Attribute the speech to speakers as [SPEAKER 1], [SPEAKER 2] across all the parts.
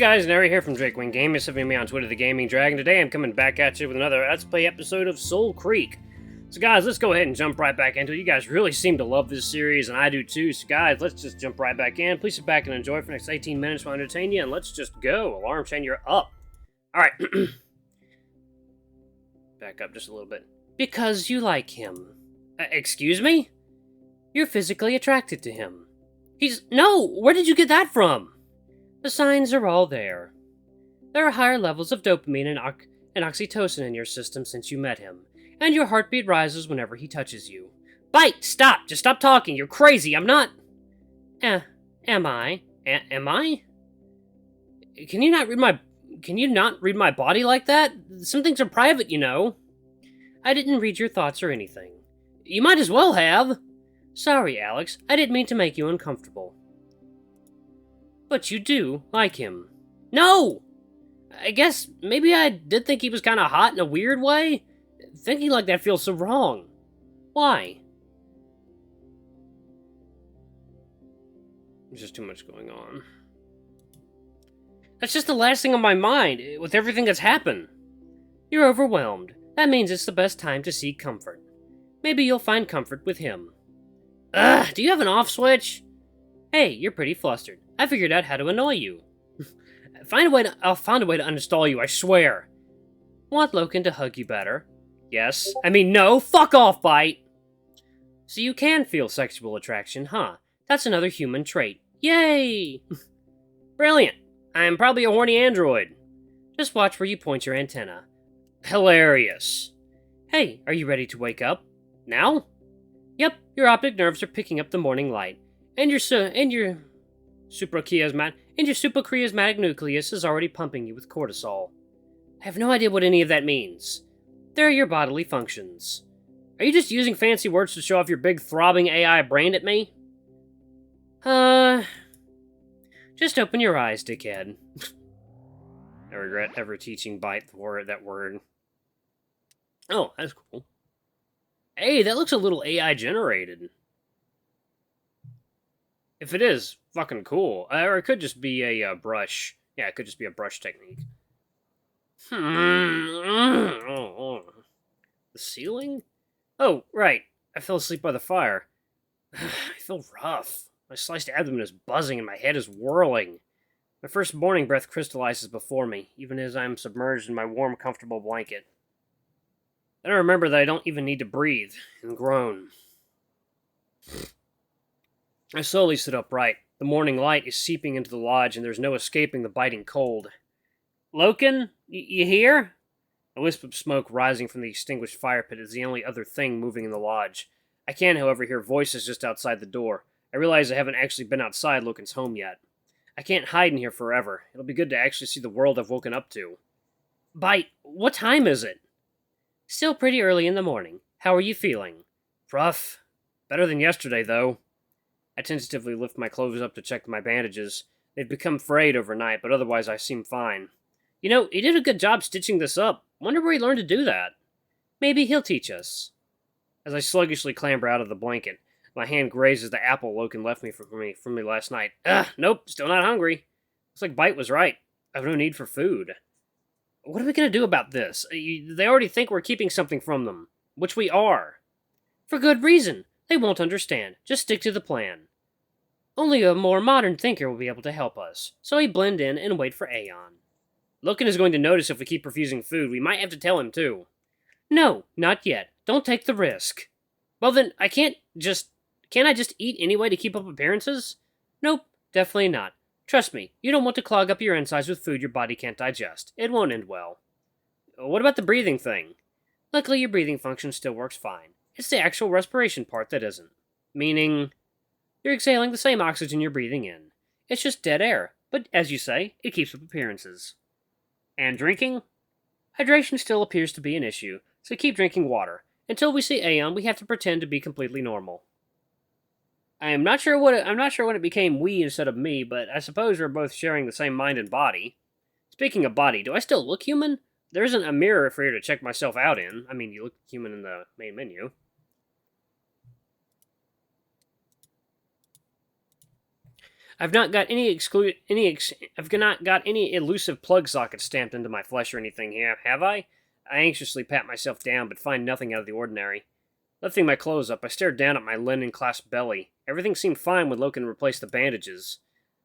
[SPEAKER 1] guys, Nary here from Drakewing Gaming. You're me on Twitter, the Gaming Dragon. Today I'm coming back at you with another Let's Play episode of Soulcreek. So guys, let's go ahead and jump right back into it. You guys really seem to love this series, and I do too. So guys, let's just jump right back in. Please sit back and enjoy for the next 18 minutes while I entertain you, and let's just go. Alarm chain, you're up. Alright. Back up just a little bit. Because you like him. Excuse me? You're physically attracted to him. No! Where did you get that from? The signs are all there. There are higher levels of dopamine and oxytocin in your system since you met him, and your heartbeat rises whenever he touches you. Bite! Stop! Just stop talking! You're crazy! I'm not... am I? Am I? Can you not read my body like that? Some things are private, you know. I didn't read your thoughts or anything. You might as well have. Sorry, Alex. I didn't mean to make you uncomfortable. But you do like him. No! I guess maybe I did think he was kind of hot in a weird way. Thinking like that feels so wrong. Why? There's just too much going on. That's just the last thing on my mind, with everything that's happened. You're overwhelmed. That means it's the best time to seek comfort. Maybe you'll find comfort with him. Ugh, do you have an off switch? Hey, you're pretty flustered. I figured out how to annoy you. I'll find a way to uninstall you, I swear. Want Loken to hug you better? Yes. I mean, no. Fuck off, Bite! So you can feel sexual attraction, huh? That's another human trait. Yay! Brilliant. I'm probably a horny android. Just watch where you point your antenna. Hilarious. Hey, are you ready to wake up? Now? Yep, your optic nerves are picking up the morning light, and your suprachiasmatic nucleus is already pumping you with cortisol. I have no idea what any of that means. They're your bodily functions. Are you just using fancy words to show off your big throbbing AI brain at me? Just open your eyes, dickhead. I regret ever teaching Bite that word. Oh, that's cool. Hey, that looks a little AI generated. If it is, fucking cool. Or it could just be a brush. Yeah, it could just be a brush technique. The ceiling? Oh, right. I fell asleep by the fire. I feel rough. My sliced abdomen is buzzing and my head is whirling. My first morning breath crystallizes before me, even as I'm submerged in my warm, comfortable blanket. Then I remember that I don't even need to breathe, and groan. I slowly sit upright. The morning light is seeping into the lodge, and there's no escaping the biting cold. Loken, you here? A wisp of smoke rising from the extinguished fire pit is the only other thing moving in the lodge. I can, however, hear voices just outside the door. I realize I haven't actually been outside Loken's home yet. I can't hide in here forever. It'll be good to actually see the world I've woken up to. Bite, what time is it? Still pretty early in the morning. How are you feeling? Rough. Better than yesterday, though. I tentatively lift my clothes up to check my bandages. They've become frayed overnight, but otherwise I seem fine. You know, he did a good job stitching this up. Wonder where he learned to do that. Maybe he'll teach us. As I sluggishly clamber out of the blanket, my hand grazes the apple Loken left from me last night. Nope, still not hungry. Looks like Bite was right. I have no need for food. What are we going to do about this? They already think we're keeping something from them. Which we are. For good reason. They won't understand. Just stick to the plan. Only a more modern thinker will be able to help us. So we blend in and wait for Aeon. Loken is going to notice if we keep refusing food. We might have to tell him too. No, not yet. Don't take the risk. Well then, can't I just eat anyway to keep up appearances? Nope, definitely not. Trust me, you don't want to clog up your insides with food your body can't digest. It won't end well. What about the breathing thing? Luckily, your breathing function still works fine. It's the actual respiration part that isn't. Meaning, you're exhaling the same oxygen you're breathing in. It's just dead air, but as you say, it keeps up appearances. And drinking? Hydration still appears to be an issue, so keep drinking water. Until we see Aeon, we have to pretend to be completely normal. I'm not sure when it became we instead of me, but I suppose we're both sharing the same mind and body. Speaking of body, do I still look human? There isn't a mirror for you to check myself out in. I mean, you look human in the main menu. I've not got I've not got any elusive plug sockets stamped into my flesh or anything here, have I? I anxiously pat myself down, but find nothing out of the ordinary. Lifting my clothes up, I stared down at my linen-clasped belly. Everything seemed fine when Loken replaced the bandages.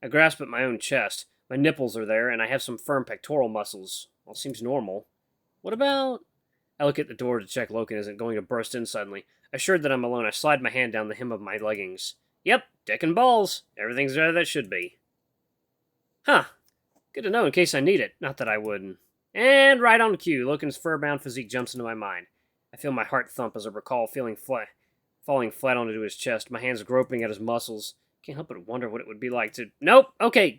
[SPEAKER 1] I grasp at my own chest. My nipples are there, and I have some firm pectoral muscles. All seems normal. What about... I look at the door to check Loken isn't going to burst in suddenly. Assured that I'm alone, I slide my hand down the hem of my leggings. Yep, dick and balls. Everything's there that should be. Huh. Good to know in case I need it. Not that I wouldn't. And right on cue, Loken's fur-bound physique jumps into my mind. I feel my heart thump as I recall falling flat onto his chest, my hands groping at his muscles. Can't help but wonder what it would be like to... Nope! Okay.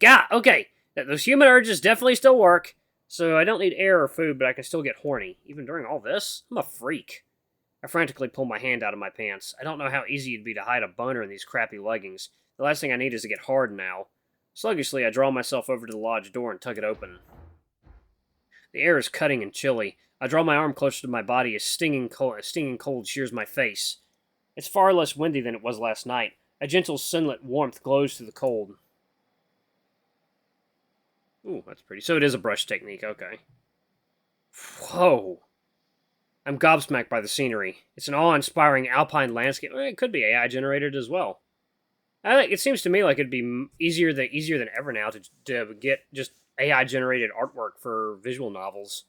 [SPEAKER 1] Those human urges definitely still work. So I don't need air or food, but I can still get horny. Even during all this? I'm a freak. I frantically pull my hand out of my pants. I don't know how easy it'd be to hide a boner in these crappy leggings. The last thing I need is to get hard now. Sluggishly, I draw myself over to the lodge door and tug it open. The air is cutting and chilly. I draw my arm closer to my body as stinging cold shears my face. It's far less windy than it was last night. A gentle sunlit warmth glows through the cold. Ooh, that's pretty. So it is a brush technique, okay. Whoa. I'm gobsmacked by the scenery. It's an awe-inspiring alpine landscape. It could be AI generated as well. It seems to me like it'd be easier than ever now to get just AI generated artwork for visual novels.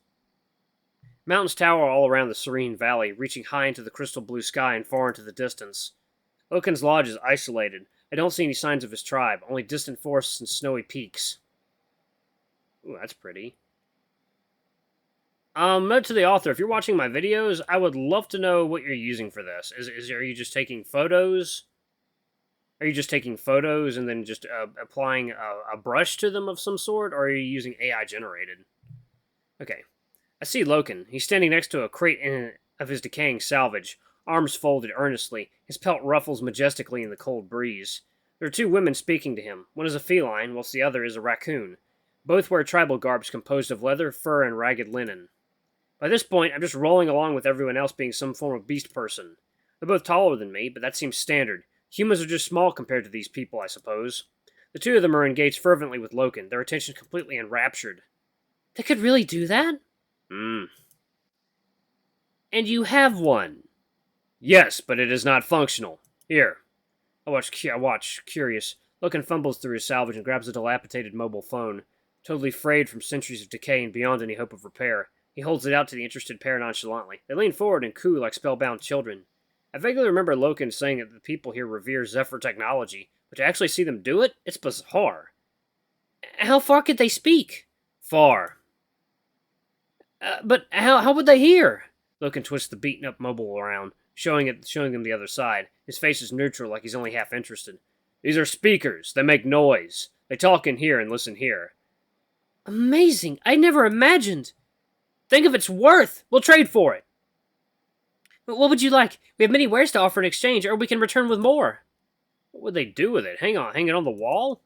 [SPEAKER 1] Mountains tower all around the serene valley, reaching high into the crystal blue sky and far into the distance. Loken's lodge is isolated. I don't see any signs of his tribe, only distant forests and snowy peaks. Ooh, that's pretty. Note to the author, if you're watching my videos, I would love to know what you're using for this. Are you just taking photos? Are you just taking photos and then just applying a brush to them of some sort, or are you using AI generated? Okay. I see Loken. He's standing next to a crate of his decaying salvage, arms folded earnestly. His pelt ruffles majestically in the cold breeze. There are two women speaking to him. One is a feline, whilst the other is a raccoon. Both wear tribal garbs composed of leather, fur, and ragged linen. By this point, I'm just rolling along with everyone else being some form of beast person. They're both taller than me, but that seems standard. Humans are just small compared to these people, I suppose. The two of them are engaged fervently with Loken, their attention completely enraptured. They could really do that? And you have one? Yes, but it is not functional. Here. I watch, curious. Loken fumbles through his salvage and grabs a dilapidated mobile phone, totally frayed from centuries of decay and beyond any hope of repair. He holds it out to the interested pair nonchalantly. They lean forward and coo like spellbound children. I vaguely remember Loken saying that the people here revere Zephyr technology, but to actually see them do it, it's bizarre. How far could they speak? Far. But how would they hear? Loken twists the beaten-up mobile around, showing them the other side. His face is neutral, like he's only half interested. These are speakers. They make noise. They talk in here and listen here. Amazing. I never imagined. Think of its worth. We'll trade for it. But what would you like? We have many wares to offer in exchange, or we can return with more. What would they do with it? Hang it on the wall?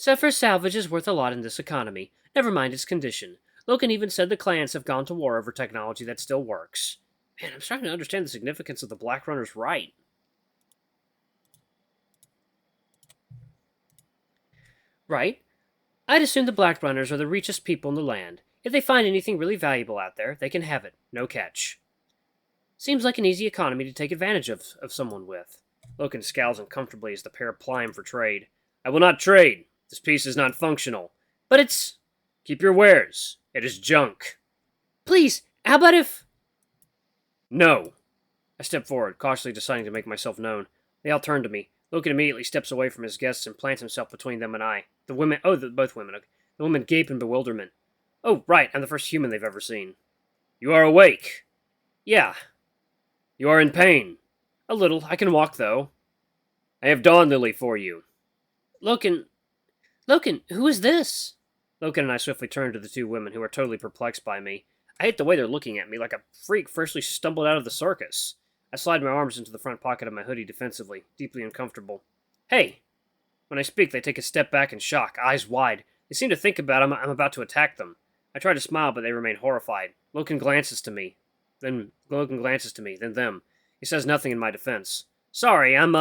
[SPEAKER 1] Zephyr salvage is worth a lot in this economy. Never mind its condition. Loken even said the clans have gone to war over technology that still works. Man, I'm starting to understand the significance of the Black Runner's right. Right? I'd assume the Black Runners are the richest people in the land. If they find anything really valuable out there, they can have it. No catch. Seems like an easy economy to take advantage of someone with. Loken scowls uncomfortably as the pair ply him for trade. I will not trade. This piece is not functional. But it's... Keep your wares. It is junk. Please, how about if... No. I step forward, cautiously deciding to make myself known. They all turn to me. Loken immediately steps away from his guests and plants himself between them and I. The women... both women. The women gape in bewilderment. Oh, right, I'm the first human they've ever seen. You are awake. Yeah. You are in pain. A little. I can walk, though. I have Dawn Lily for you. Loken, who is this? Loken and I swiftly turn to the two women, who are totally perplexed by me. I hate the way they're looking at me, like a freak freshly stumbled out of the circus. I slide my arms into the front pocket of my hoodie defensively, deeply uncomfortable. Hey! When I speak, they take a step back in shock, eyes wide. They seem to think I'm about to attack them. I try to smile, but they remain horrified. Loken glances to me, then them. He says nothing in my defense. Sorry, I'm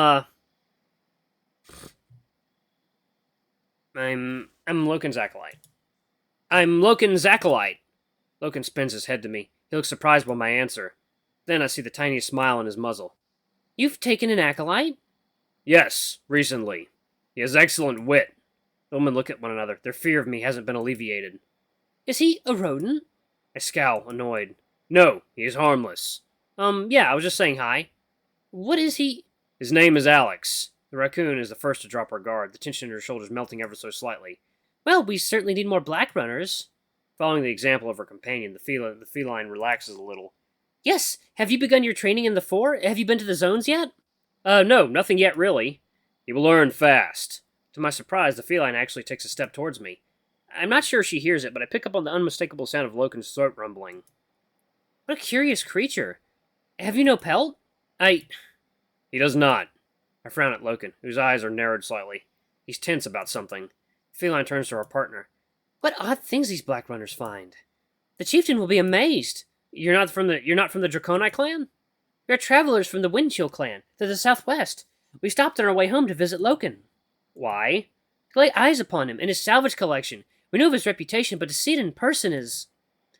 [SPEAKER 1] I'm Loken's acolyte. I'm Loken's acolyte. Loken spins his head to me. He looks surprised by my answer. Then I see the tiniest smile on his muzzle. You've taken an acolyte? Yes, recently. He has excellent wit. The women look at one another. Their fear of me hasn't been alleviated. Is he a rodent? I scowl, annoyed. No, he is harmless. Yeah, I was just saying hi. What is he? His name is Alex. The raccoon is the first to drop her guard, the tension in her shoulders melting ever so slightly. Well, we certainly need more black runners. Following the example of her companion, the feline relaxes a little. Yes, have you begun your training in the four? Have you been to the zones yet? No, nothing yet, really. You will learn fast. To my surprise, the feline actually takes a step towards me. I'm not sure she hears it, but I pick up on the unmistakable sound of Loken's throat rumbling. What a curious creature. Have you no pelt? He does not. I frown at Loken, whose eyes are narrowed slightly. He's tense about something. The feline turns to our partner. What odd things these black runners find. The chieftain will be amazed. You're not from the Draconi clan? We are travelers from the Windchill clan, to the southwest. We stopped on our way home to visit Loken. Why? To lay eyes upon him and his salvage collection. We knew of his reputation, but to see it in person is...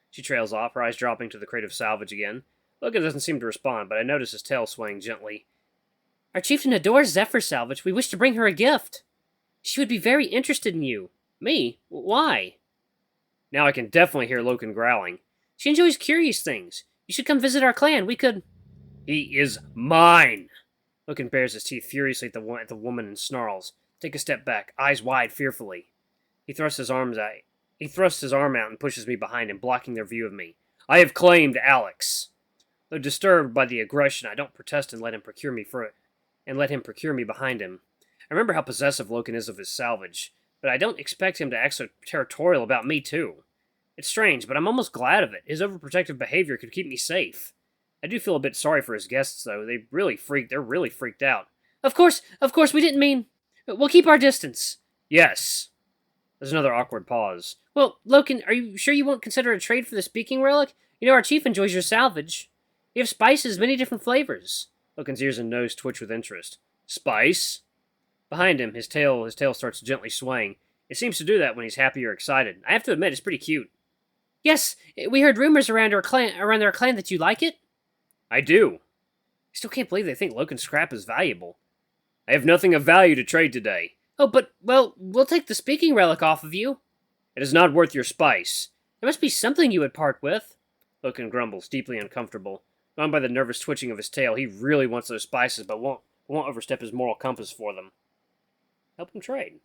[SPEAKER 1] She trails off, her eyes dropping to the crate of salvage again. Logan doesn't seem to respond, but I notice his tail swaying gently. Our chieftain adores Zephyr salvage. We wish to bring her a gift. She would be very interested in you. Me? Why? Now I can definitely hear Loken growling. She enjoys curious things. You should come visit our clan. We could... He is mine! Loken bares his teeth furiously at the woman and snarls. Take a step back, eyes wide fearfully. He thrusts his arm out and pushes me behind him, blocking their view of me. I have claimed Alex. Though disturbed by the aggression, I don't protest and let him procure me behind him. I remember how possessive Loken is of his salvage, but I don't expect him to act so territorial about me too. It's strange, but I'm almost glad of it. His overprotective behavior could keep me safe. I do feel a bit sorry for his guests, though. They're really freaked out. Of course, we didn't mean... We'll keep our distance. Yes. There's another awkward pause. Well, Loken, are you sure you won't consider a trade for the speaking relic? You know our chief enjoys your salvage. You have spices, many different flavors. Loken's ears and nose twitch with interest. Spice? Behind him, his tail starts gently swaying. It seems to do that when he's happy or excited. I have to admit, it's pretty cute. Yes, we heard rumors around our clan that you like it. I do. I still can't believe they think Loken's scrap is valuable. I have nothing of value to trade today. Oh, but, well, we'll take the speaking relic off of you. It is not worth your spice. There must be something you would part with. Loken grumbles, deeply uncomfortable. Gone by the nervous twitching of his tail, he really wants those spices, but won't overstep his moral compass for them. Help him trade.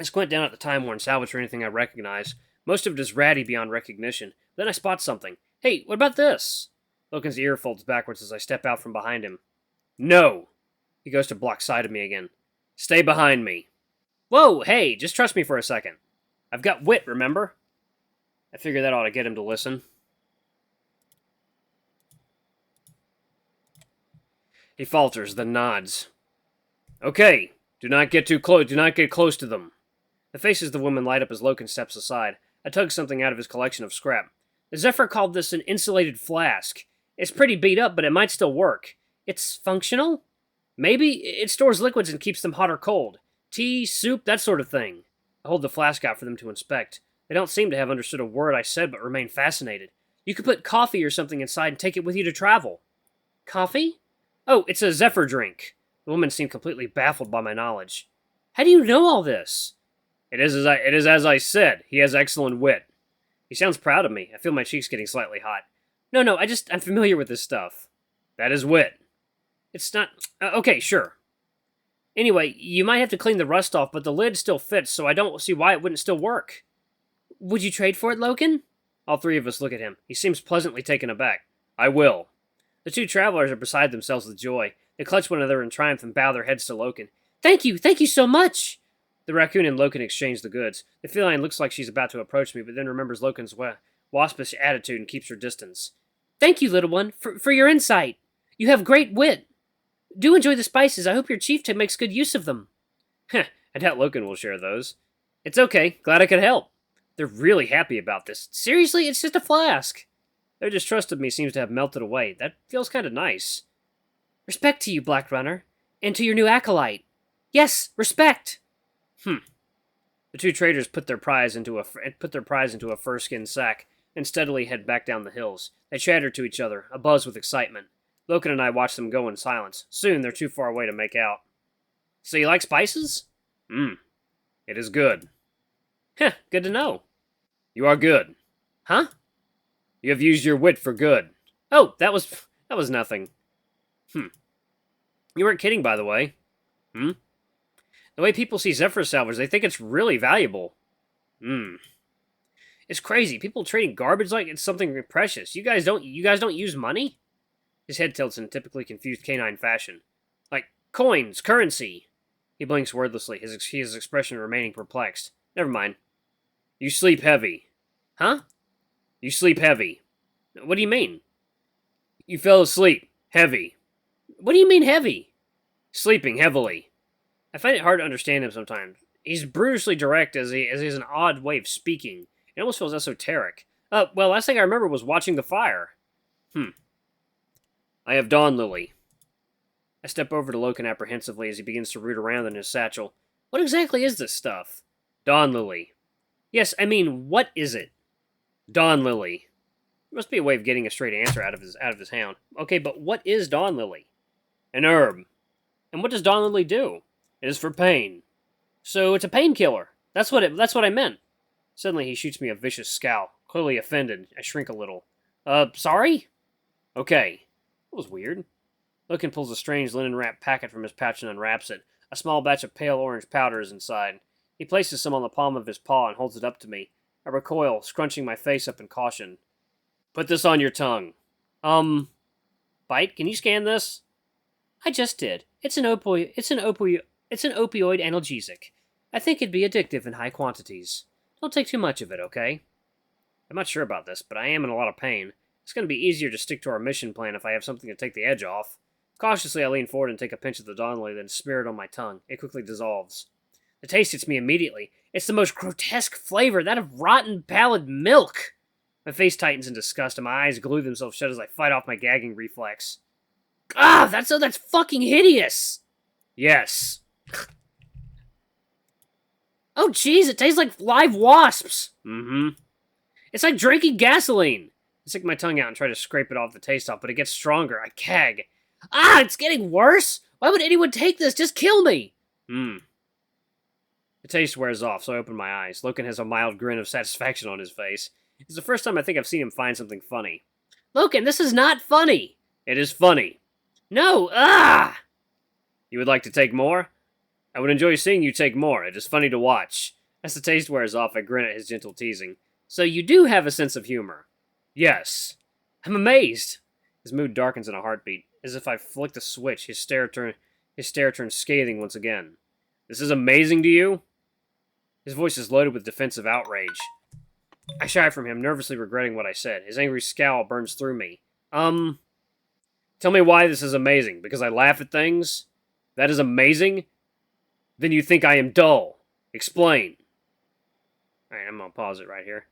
[SPEAKER 1] I squint down at the time-worn salvage for anything I recognize. Most of it is ratty beyond recognition. Then I spot something. Hey, what about this? Loken's ear folds backwards as I step out from behind him. No! He goes to block side of me again. Stay behind me. Whoa, hey, just trust me for a second. I've got wit, remember? I figure that ought to get him to listen. He falters, then nods. Okay, do not get too close. Do not get close to them. The faces of the woman light up as Loken steps aside. I tug something out of his collection of scrap. The Zephyr called this an insulated flask. It's pretty beat up, but it might still work. It's functional? Maybe it stores liquids and keeps them hot or cold. Tea, soup, that sort of thing. I hold the flask out for them to inspect. They don't seem to have understood a word I said, but remain fascinated. You could put coffee or something inside and take it with you to travel. Coffee? Oh, it's a Zephyr drink. The woman seemed completely baffled by my knowledge. How do you know all this? It is as I said. He has excellent wit. He sounds proud of me. I feel my cheeks getting slightly hot. No, I'm familiar with this stuff. That is wit. It's not... okay, sure. Anyway, you might have to clean the rust off, but the lid still fits, so I don't see why it wouldn't still work. Would you trade for it, Loken? All three of us look at him. He seems pleasantly taken aback. I will. The two travelers are beside themselves with joy. They clutch one another in triumph and bow their heads to Loken. Thank you so much! The raccoon and Loken exchange the goods. The feline looks like she's about to approach me, but then remembers Loken's waspish attitude and keeps her distance. Thank you, little one, for your insight. You have great wit. Do enjoy the spices. I hope your chieftain makes good use of them. Heh, I doubt Loken will share those. It's okay. Glad I could help. They're really happy about this. Seriously, it's just a flask. Their distrust of me seems to have melted away. That feels kind of nice. Respect to you, Black Runner. And to your new acolyte. Yes, respect. The two traders put their prize into a fur-skin sack and steadily head back down the hills. They chattered to each other, abuzz with excitement. Loken and I watched them go in silence. Soon they're too far away to make out. So you like spices? It is good. Heh, good to know. You are good. Huh? You have used your wit for good. Oh, that was nothing. You weren't kidding, by the way. The way people see Zephyr salvage, they think it's really valuable. It's crazy. People trading garbage like it's something precious. You guys don't use money? His head tilts in typically confused canine fashion. Like coins, currency. He blinks wordlessly, his expression remaining perplexed. Never mind. You sleep heavy. Huh? You sleep heavy. What do you mean? You fell asleep. Heavy. What do you mean heavy? Sleeping heavily. I find it hard to understand him sometimes. He's brutally direct as he has an odd way of speaking. It almost feels esoteric. Well, last thing I remember was watching the fire. I have Dawn Lily. I step over to Loken apprehensively as he begins to root around in his satchel. What exactly is this stuff? Dawn Lily. Yes, I mean, what is it? Dawn Lily. There must be a way of getting a straight answer out of his hound. Okay, but what is Dawn Lily? An herb. And what does Dawn Lily do? It is for pain. So it's a painkiller. That's what I meant. Suddenly he shoots me a vicious scowl. Clearly offended, I shrink a little. Sorry? Okay. That was weird. Loken pulls a strange linen-wrapped packet from his pouch and unwraps it. A small batch of pale orange powder is inside. He places some on the palm of his paw and holds it up to me. I recoil, scrunching my face up in caution. Put this on your tongue. Bite, can you scan this? I just did. It's an opioid analgesic. I think it'd be addictive in high quantities. Don't take too much of it, okay? I'm not sure about this, but I am in a lot of pain. It's going to be easier to stick to our mission plan if I have something to take the edge off. Cautiously, I lean forward and take a pinch of the Dawn Lily, then smear it on my tongue. It quickly dissolves. The taste hits me immediately. It's the most grotesque flavor, that of rotten, pallid milk. My face tightens in disgust, and my eyes glue themselves shut as I fight off my gagging reflex. Ah, that's fucking hideous! Yes. Oh, jeez, it tastes like live wasps! It's like drinking gasoline! I stick my tongue out and try to scrape it off the taste off, but it gets stronger. I gag. Ah, it's getting worse! Why would anyone take this? Just kill me! The taste wears off, so I open my eyes. Loken has a mild grin of satisfaction on his face. It's the first time I think I've seen him find something funny. Loken, this is not funny! It is funny. No! Ah! You would like to take more? I would enjoy seeing you take more. It is funny to watch. As the taste wears off, I grin at his gentle teasing. So you do have a sense of humor? Yes. I'm amazed. His mood darkens in a heartbeat. As if I flicked a switch, his stare turns scathing once again. This is amazing to you? His voice is loaded with defensive outrage. I shy from him, nervously regretting what I said. His angry scowl burns through me. Tell me why this is amazing. Because I laugh at things? That is amazing? Then you think I am dull. Explain. Alright, I'm gonna pause it right here.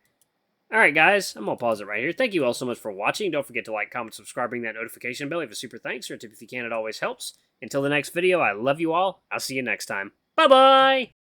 [SPEAKER 1] Alright, guys, I'm gonna pause it right here. Thank you all so much for watching. Don't forget to like, comment, subscribe, ring that notification bell. Leave a super thanks or a tip if you can. It always helps. Until the next video, I love you all. I'll see you next time. Bye-bye!